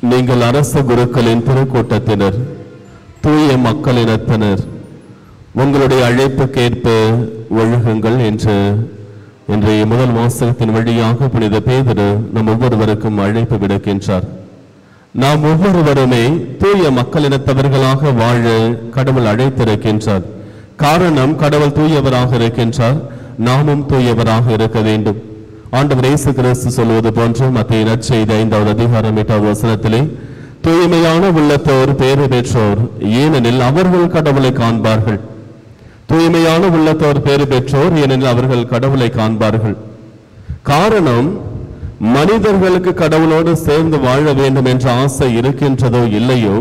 நீங்கள் அரச குருக்களின் திருக்கூட்டத்தினர், தூய மக்களினத்தினர், உங்களுடைய அழைப்புக்கேற்ப ஒழுகுங்கள் என்று இன்றைய முதல் வாசகத்தின் வழியாக புனித பேதுரு நம் ஒவ்வொருவருக்கும் அழைப்பு விடுக்கின்றார். நாம் ஒவ்வொருவருமே தூய மக்களினத்தவர்களாக வாழ கடவுள் அழைத்திருக்கின்றார். காரணம், கடவுள் தூயவராக இருக்கின்றார், நாமும் தூயவராக இருக்க வேண்டும். ஆண்டவர் இயேசு கிறிஸ்து சொல்வது போன்று மத்தேயு நற்செய்தி 5வது அதிகாரம் 8வது வசனத்திலே, தூய்மையான உள்ளத்தோர் பேறு பெற்றோர், ஏனெனில் அவர்கள் கடவுளை காண்பார்கள். தூய்மையான உள்ளத்தோர் பேறு பெற்றோர், ஏனெனில் அவர்கள் கடவுளை காண்பார்கள். காரணம், மனிதர்களுக்கு கடவுளோடு சேர்ந்து வாழ வேண்டும் என்ற ஆசை இருக்கின்றதோ இல்லையோ,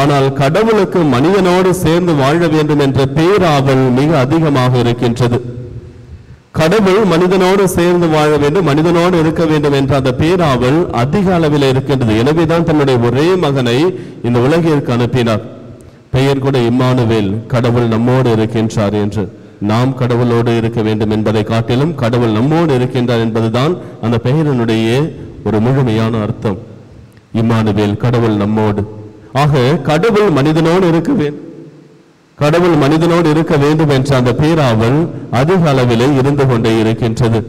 ஆனால் கடவுளுக்கு மனிதனோடு சேர்ந்து வாழ வேண்டும் என்ற பேராவல் மிக அதிகமாக இருக்கின்றது. கடவுள் மனிதனோடு சேர்ந்து வாழ வேண்டும், மனிதனோடு இருக்க வேண்டும் என்ற அந்த பேராவல் அதிக அளவில் இருக்கின்றது. எனவேதான் தன்னுடைய ஒரே மகனை இந்த உலகிற்கு அனுப்பினார். பெயர் கூட இம்மானுவேல், கடவுள் நம்மோடு இருக்கின்றார் என்று. நாம் கடவுளோடு இருக்க வேண்டும் என்பதை காட்டிலும் கடவுள் நம்மோடு இருக்கின்றார் என்பதுதான் அந்த பெயரினுடைய ஒரு முழுமையான அர்த்தம். இம்மானுவேல், கடவுள் நம்மோடு. ஆக கடவுள் மனிதனோடு இருக்க வேண்டும், கடவுள் மனிதனோடு இருக்க வேண்டும் என்ற அந்த பேராவல் அதிக அளவிலே இருந்து கொண்டே இருக்கின்றது.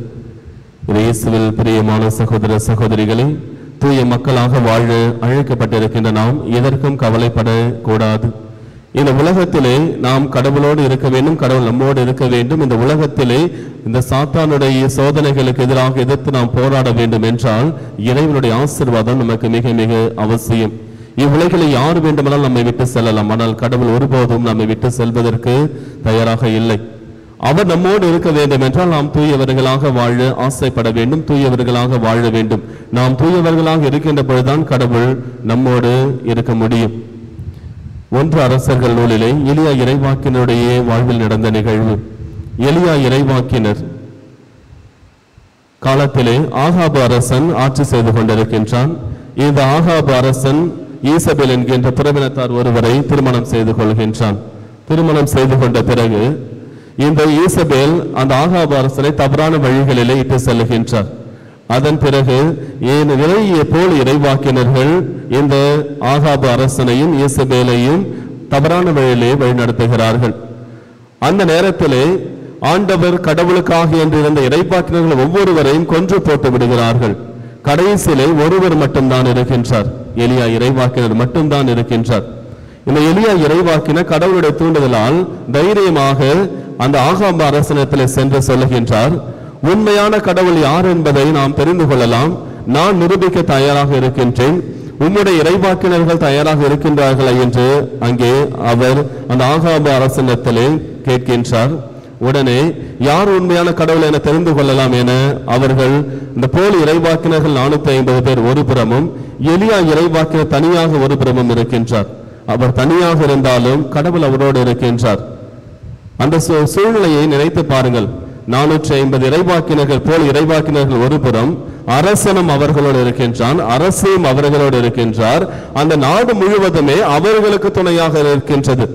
இயேசுவில் பிரியமான சகோதர சகோதரிகளை, தூய மக்களாக வாழ அழைக்கப்பட்டிருக்கின்ற நாம் எதற்கும் கவலைப்படக்கூடாது. இந்த உலகத்திலே நாம் கடவுளோடு இருக்க வேண்டும், கடவுள் நம்மோடு இருக்க வேண்டும். இந்த உலகத்திலே இந்த சாத்தானுடைய சோதனைகளுக்கு எதிராக எதிர்த்து நாம் போராட வேண்டும் என்றால் இறைவனுடைய ஆசீர்வாதம் நமக்கு மிக மிக அவசியம். இவ்வுலகிலே யார் வேண்டுமானால் நம்மை விட்டு செல்லலாம், ஆனால் கடவுள் ஒருபோதும் நம்மை விட்டு செல்வதற்கு தயாராக இல்லை. அவர் நம்மோடு இருக்க வேண்டும் என்றால் நாம் தூயவர்களாக வாழ ஆசைப்பட வேண்டும், தூயவர்களாக வாழ வேண்டும். நாம் தூயவர்களாக இருக்கின்ற பொழுதுதான் கடவுள் நம்மோடு இருக்க முடியும். 1 அரசர்கள் நூலிலே எலியா இறைவாக்கினருடைய வாழ்வில் நடந்த நிகழ்வு. எலியா இறைவாக்கினர் காலத்திலே ஆகாபு அரசன் ஆட்சி செய்து கொண்டிருக்கின்றான். இந்த ஆகாபு அரசன் ஈசபேல் என்கின்ற புறவினத்தார் ஒருவரை திருமணம் செய்து கொள்கின்றான். திருமணம் செய்து கொண்ட பிறகு இந்த ஈசபேல் அந்த ஆகாபு அரசனை தவறான வழிகளிலே இட்டு செல்லுகின்றார். அதன் பிறகு நிறைய போல் இறைவாக்கினர்கள் இந்த ஆகாபு அரசனையும் ஈசபேலையும் தவறான வழியிலே வழிநடத்துகிறார்கள். அந்த நேரத்திலே ஆண்டவர் கடவுளுக்காக என்று இருந்த இறைவாக்கினர்கள் ஒவ்வொருவரையும் கொன்று போட்டு விடுகிறார்கள். கடைசியிலே ஒருவர் மட்டும்தான் இருக்கின்றார், எலியா இறைவாக்கினர் மட்டும்தான் இருக்கின்றார். இந்த எலியா இறைவாக்கினர் கடவுளுடைய தூண்டுதலால் தைரியமாக அந்த ஆகாபு அரசனத்திலே சென்று சொல்லுகின்றார், உண்மையான கடவுள் யார் என்பதை நாம் தெரிந்து கொள்ளலாம், நான் நிரூபிக்க தயாராக இருக்கின்றேன், உம்முடைய இறைவாக்கினர்கள் தயாராக இருக்கின்றார்களா என்று அங்கே அவர் அந்த ஆகாபு அரசனத்திலே கேட்கின்றார். உடனே யார் உண்மையான கடவுளை என தெரிந்து கொள்ளலாம் என அவர்கள் இந்த போலி இறைவாக்கினர்கள் 450 பேர் ஒரு புறமும், எலியா இறைவாக்கினர் தனியாக ஒரு புறமும் இருக்கின்றார். அவர் தனியாக இருந்தாலும் கடவுள் அவரோடு இருக்கின்றார். அந்த சூழ்நிலையை நினைத்து பாருங்கள். 450 இறைவாக்கினர்கள் போல் இறைவாக்கினர்கள் ஒரு புறம், அரசனும் அவர்களோடு இருக்கின்றான், அரசையும் அவர்களோடு இருக்கின்றார். அந்த நாடு முழுவதுமே அவர்களுக்கு துணையாக இருக்கின்றது.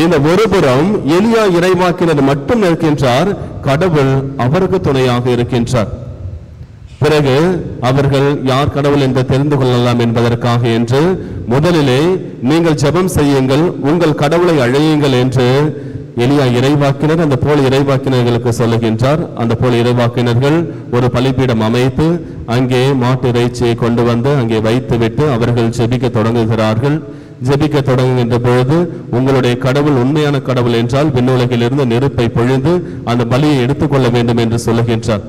இந்த ஒரு புறம் எலியா இறைவாக்கினர் மட்டும் இருக்கின்றார், கடவுள் அவருக்கு துணையாக இருக்கின்றார். பிறகு அவர்கள் யார் கடவுள் என்று தெரிந்து கொள்ளலாம் என்பதற்காக என்று முதலிலே நீங்கள் ஜெபம் செய்யுங்கள், உங்கள் கடவுளை அழையுங்கள் என்று எலியா இறைவாக்கினர் அந்த போல் இறைவாக்கினர்களுக்கு சொல்லுகின்றார். அந்த போல் இறைவாக்கினர்கள் ஒரு பலிபீடம் அமைத்து அங்கே மாட்டு இறைச்சியை கொண்டு வந்து அங்கே வைத்துவிட்டு அவர்கள் ஜெபிக்க தொடங்குகிறார்கள். ஜெபிக்க தொடங்குகின்ற பொழுது, உங்களுடைய கடவுள் உண்மையான கடவுள் என்றால் விண்ணுலகில் இருந்து நெருப்பை பொழிந்து அந்த பலியை எடுத்துக்கொள்ள வேண்டும் என்று சொல்லுகின்றார்.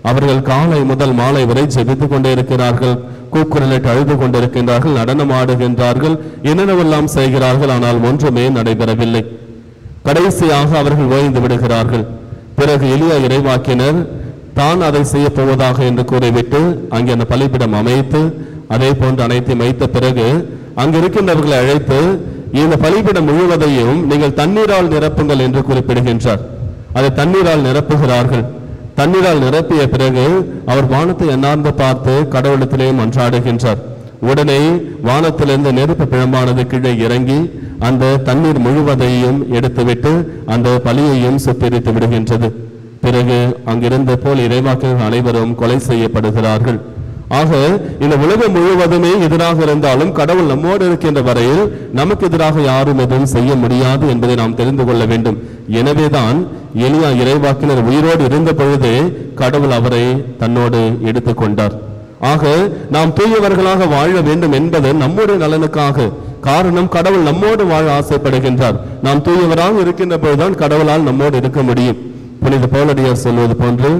அவர்கள் காலை முதல் மாலை வரை ஜெபித்துக் கொண்டே இருக்கிறார்கள், கூக்குரலிட்டு அழுது கொண்டிருக்கின்றார்கள், நடனம் ஆடுகின்றார்கள், என்னென்னவெல்லாம் செய்கிறார்கள். ஆனால் ஒன்றுமே நடைபெறவில்லை. கடைசியாக அவர்கள் ஓய்ந்து விடுகிறார்கள். பிறகு எலியா இறைவாக்கினர் தான் அதை செய்ய போவதாக என்று கூறிவிட்டு அங்கே அந்த பலிபீடம் அமைத்து அதே போன்று அனைத்தையும் வைத்த பிறகு அங்கு இருக்கின்றவர்களை அழைத்து, இந்த பலிபீடம் முழுவதையும் நீங்கள் தண்ணீரால் நிரப்புங்கள் என்று குறிப்பிடுகின்றார். அதை தண்ணீரால் நிரப்புகிறார்கள். தண்ணீரால் நிரப்பிய பிறகு அவர் வானத்தை எண்ணார்ந்து பார்த்து கடவுளத்திலே மன்றாடுகின்றார். உடனே வானத்திலிருந்து நெருப்பு பிழம்பானது கீழே இறங்கி அந்த தண்ணீர் முழுவதையும் எடுத்துவிட்டு அந்த பலியையும் சுட்டெரித்து விடுகின்றது. பிறகு அங்கிருந்த போல் இறைவாக்கினர்கள் அனைவரும் கொலை செய்யப்படுகிறார்கள். ஆக இந்த உலகம் முழுவதுமே எதிராக இருந்தாலும் கடவுள் நம்மோடு இருக்கின்ற வரையில் நமக்கு எதிராக யாரும் எதுவும் செய்ய முடியாது என்பதை நாம் தெரிந்து கொள்ள வேண்டும். எனவேதான் எலியா இறைவாக்கினர் உயிரோடு இருந்த பொழுது கடவுள் அவரை தன்னோடு எடுத்துக்கொண்டார். ஆக நாம் தூயவர்களாக வாழ வேண்டும் என்பது நம்முடைய நலனுக்காக. காரணம், கடவுள் நம்மோடு வாழ ஆசைப்படுகின்றார். நாம் தூயவராக இருக்கின்ற பொழுதுதான் கடவுளால் நம்மோடு இருக்க முடியும். புனித பவுலடியார் சொல்வது போன்று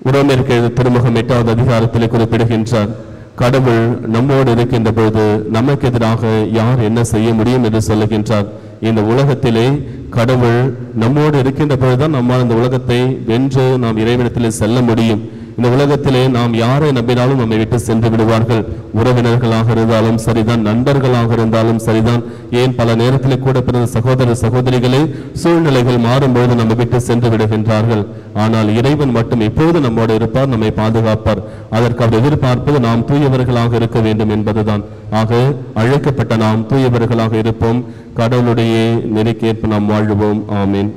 உரோமருக்கு எழுதிய திருமுகம் 8வது அதிகாரத்தில் குறிப்பிடுகின்றார், கடவுள் நம்மோடு இருக்கின்ற பொழுது நமக்கு எதிராக யார் என்ன செய்ய முடியும் என்று சொல்லுகின்றார். இந்த உலகத்திலே கடவுள் நம்மோடு இருக்கின்ற பொழுதுதான் நம்மால் இந்த உலகத்தை வென்று நாம் இறைவனிடத்திலே செல்ல முடியும். இந்த உலகத்திலே நாம் யாரை நம்பினாலும் நம்மை விட்டு சென்று விடுவார்கள். உறவினர்களாக இருந்தாலும் சரிதான், நண்பர்களாக இருந்தாலும் சரிதான், ஏன் பல நேரத்திலே கூட பிறந்த சகோதர சகோதரிகளே சூழ்நிலைகள் மாறும்பொழுது நம்மை விட்டு சென்று விடுகின்றார்கள். ஆனால் இறைவன் மட்டும் எப்போது நம்மோடு இருப்பார், நம்மை பாதுகாப்பார். அதற்கு அவர் எதிர்பார்ப்பது நாம் தூயவர்களாக இருக்க வேண்டும் என்பதுதான். ஆக அழைக்கப்பட்ட நாம் தூயவர்களாக இருப்போம். கடவுளுடைய நெறிக்கேற்ப நாம் வாழ்வோம். ஆமீன்.